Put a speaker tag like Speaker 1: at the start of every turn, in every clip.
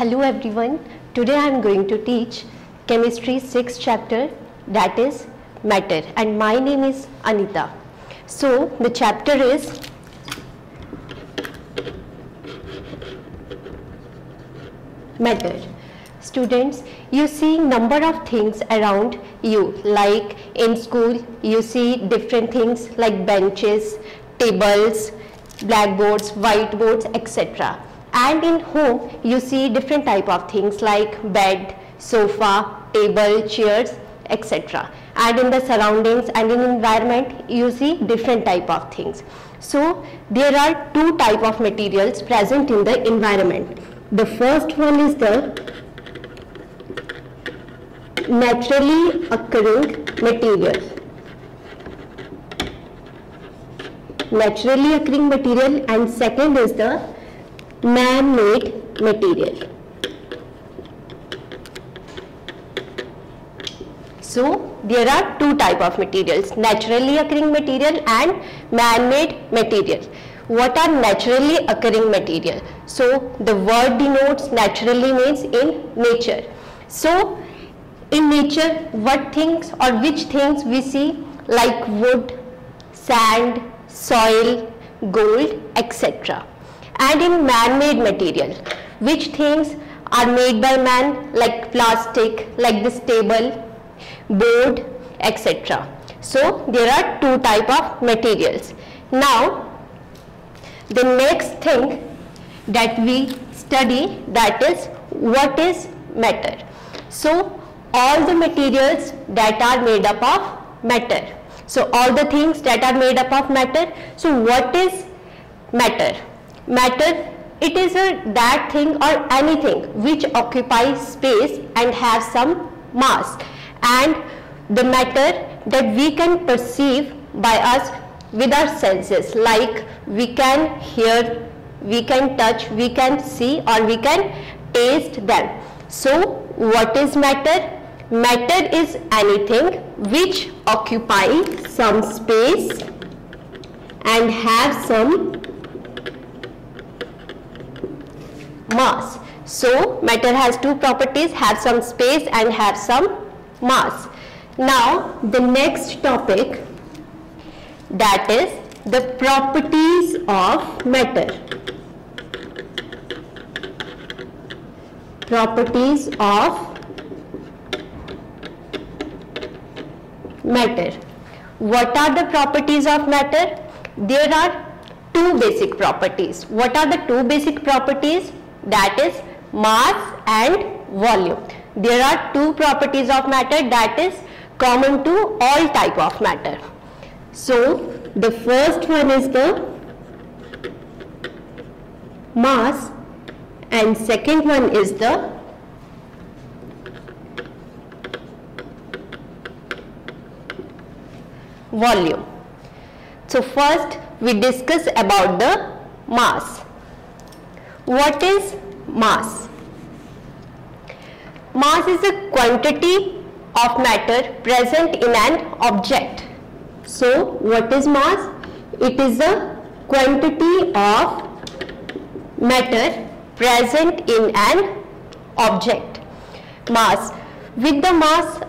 Speaker 1: Hello everyone, today I am going to teach chemistry 6th chapter, that is matter, and my name is Anita. So the chapter is matter. Students, you see number of things around you, like in school you see different things like benches, tables, blackboards, whiteboards, etc. And in home you see different type of things like bed, sofa, table, chairs, etc. And in the surroundings and in environment you see different type of things. So there are two type of materials present in the environment. The first one is the naturally occurring material. Naturally occurring material, and second is the man-made material. So there are two type of materials, naturally occurring material and man-made material. What are naturally occurring material? So the word denotes naturally means in nature. So in nature, what things or which things we see, like wood, sand, soil, gold, etc. And in man-made material, which things are made by man, like plastic, like this table, board, etc. So there are two type of materials. Now the next thing that we study, that is what is matter. So all the materials that are made up of matter. So all the things that are made up of matter. So what is matter? Matter, it is that thing or anything which occupies space and has some mass, and the matter that we can perceive by us with our senses, like we can hear, we can touch, we can see, or we can taste them. So what is matter? Matter is anything which occupies some space and have some mass. So matter has two properties, have some space and have some mass. Now the next topic, that is the properties of matter. Properties of matter. What are the properties of matter? There are two basic properties. What are the two basic properties? That is mass and volume. There are two properties of matter that is common to all type of matter. So the first one is the mass and second one is the volume. So first we discuss about the mass. What is mass? Mass is a quantity of matter present in an object. So what is mass? It is a quantity of matter present in an object. Mass. With the mass,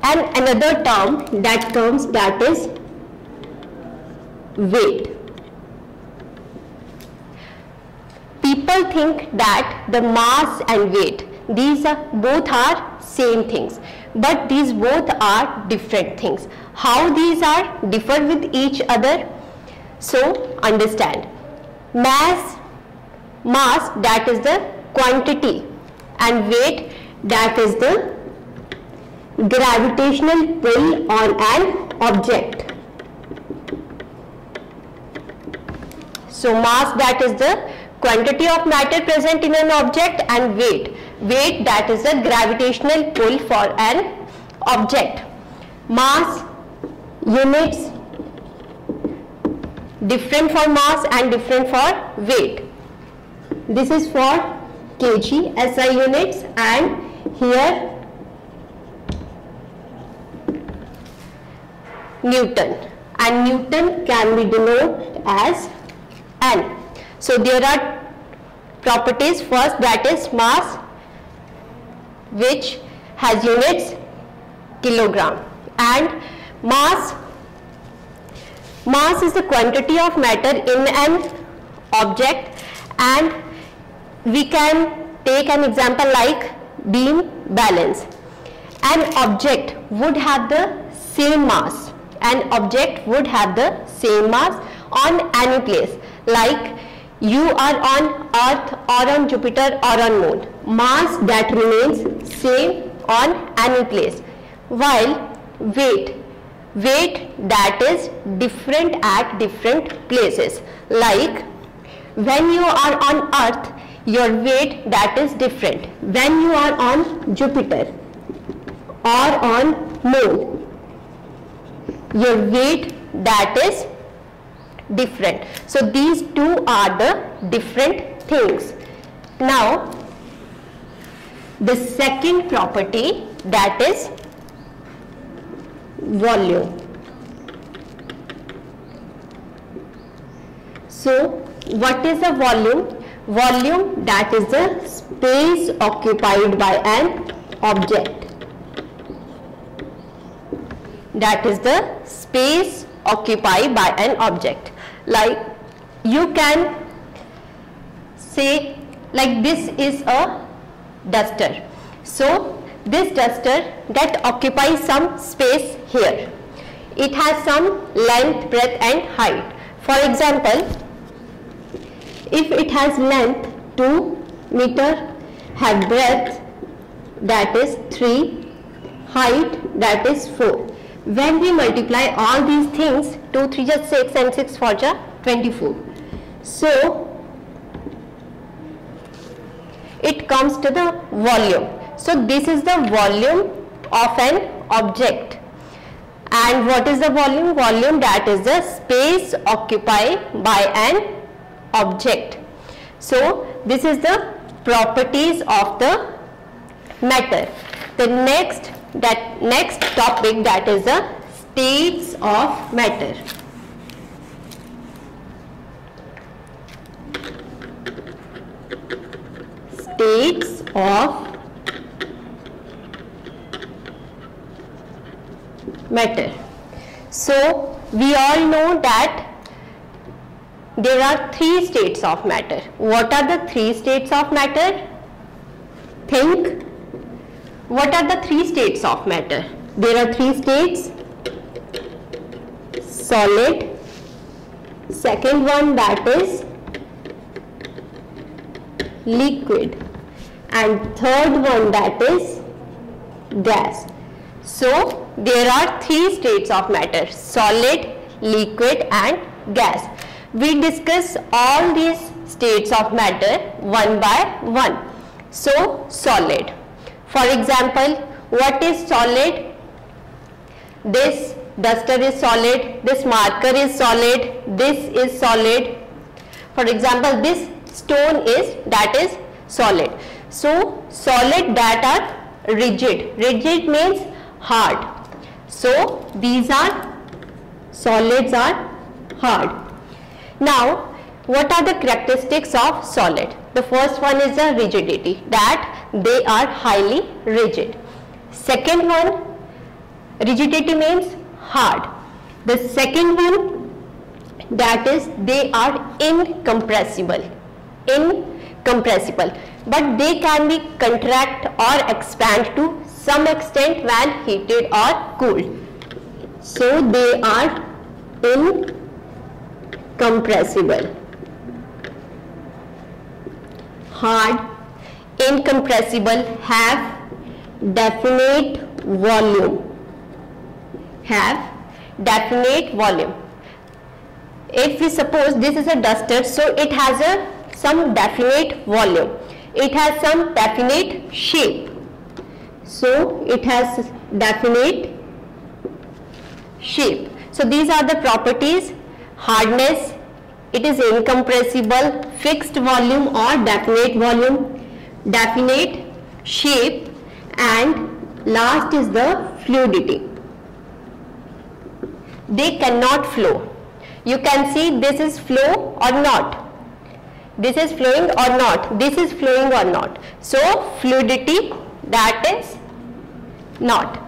Speaker 1: and another term that comes, that is weight. People think that the mass and weight, these are both are same things, but these both are different things. How these are differ with each other? So understand, mass, that is the quantity, and weight, that is the gravitational pull on an object. So mass, that is the quantity of matter present in an object, and weight, that is the gravitational pull for an object. Mass units different for mass and different for weight. This is for kg, SI units, and here Newton, and Newton can be denoted as N. So there are properties, first that is mass which has units kilogram. And mass is the quantity of matter in an object, and we can take an example like beam balance. An object would have the same mass. An object would have the same mass on any place, like you are on Earth or on Jupiter or on Moon. Mass that remains same on any place, while weight that is different at different places, like when you are on Earth, your weight that is different. When you are on Jupiter or on Moon, your weight that is different. So these two are the different things. Now the second property, that is volume. So what is the volume? Volume, that is the space occupied by an object. That is the space occupied by an object. Like you can say, like this is a duster. So this duster that occupies some space here. It has some length, breadth and height. For example, if it has length 2 meter, have breadth that is 3, height that is 4. When we multiply all these things, 2 3 just 6 and 6 4 just 24. So it comes to the volume. So this is the volume of an object. And what is the volume? Volume, that is the space occupied by an object. So this is the properties of the matter. The next topic, that is the states of matter. States of matter. So we all know that there are 3 states of matter. What are the 3 states of matter? Think. What are the 3 states of matter? There are 3 states: solid, second one that is liquid, and third one that is gas. So there are 3 states of matter: solid, liquid and gas. We discuss all these states of matter one by one. So solid. For example, what is solid? This duster is solid, this marker is solid, this is solid. For example, this stone is solid. So solid that are rigid. Rigid means hard. So these are solids are hard. Now what are the characteristics of solid? The first one is the rigidity, that they are highly rigid. Second one, rigidity means hard. The second one, that is they are incompressible. Incompressible, but they can be contract or expand to some extent when heated or cooled. So they are incompressible. Hard, incompressible, have definite volume. If we suppose this is a duster, so it has some definite volume. It has some definite shape. So it has definite shape. So these are the properties: hardness, it is incompressible, fixed volume or definite volume, definite shape, and last is the fluidity. They cannot flow. You can see this is flow or not. This is flowing or not. This is flowing or not. So fluidity, that is not.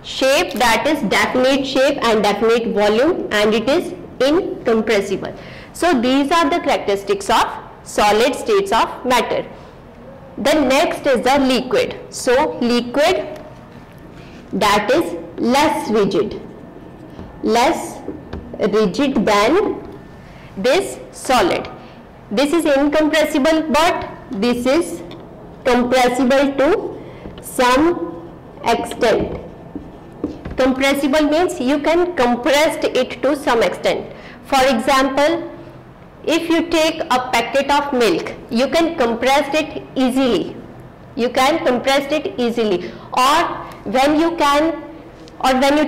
Speaker 1: Shape, that is definite shape and definite volume, and it is incompressible. So these are the characteristics of solid states of matter. The next is the liquid. So liquid, that is less rigid than this solid. This is incompressible, but this is compressible to some extent. Compressible means you can compress it to some extent. For example, if you take a packet of milk, you can compress it easily. You can compress it easily. Or when you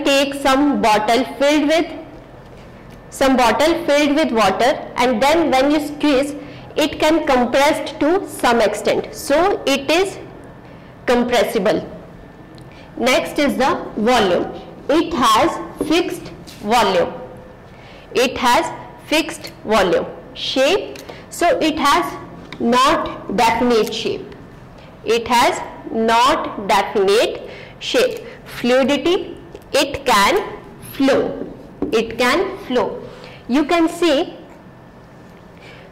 Speaker 1: take some bottle filled with water, and then when you squeeze, it can compress to some extent. So it is compressible. Next is the volume. It has fixed volume. It has fixed volume. Shape, so it has not definite shape. It has not definite shape. Fluidity, it can flow. It can flow. You can see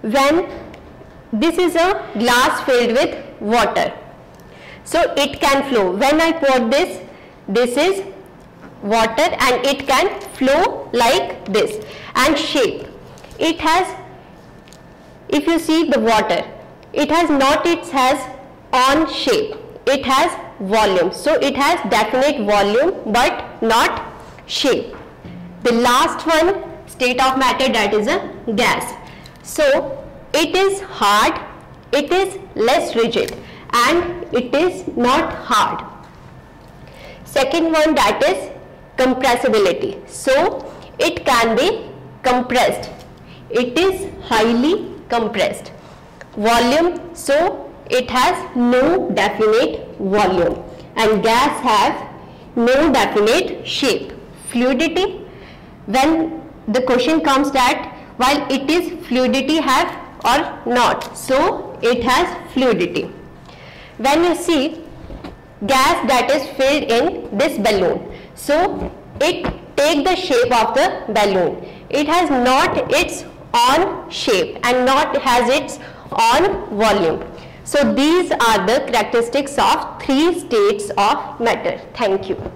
Speaker 1: when this is a glass filled with water, so it can flow. When I pour this is water and it can flow like this. And shape, it has, if you see the water, it has not, it has on shape, it has volume. So it has definite volume but not shape. The last one state of matter, that is a gas. So it is hard, it is less rigid, and it is not hard. Second one, that is compressibility. So it can be compressed. It is highly compressed. Volume, so it has no definite volume, and gas has no definite shape. Fluidity, when the question comes that while it is fluidity have or not, so it has fluidity. When you see gas that is filled in this balloon, so it take the shape of the balloon. It has not its own shape and not has its own volume. So these are the characteristics of three states of matter. Thank you.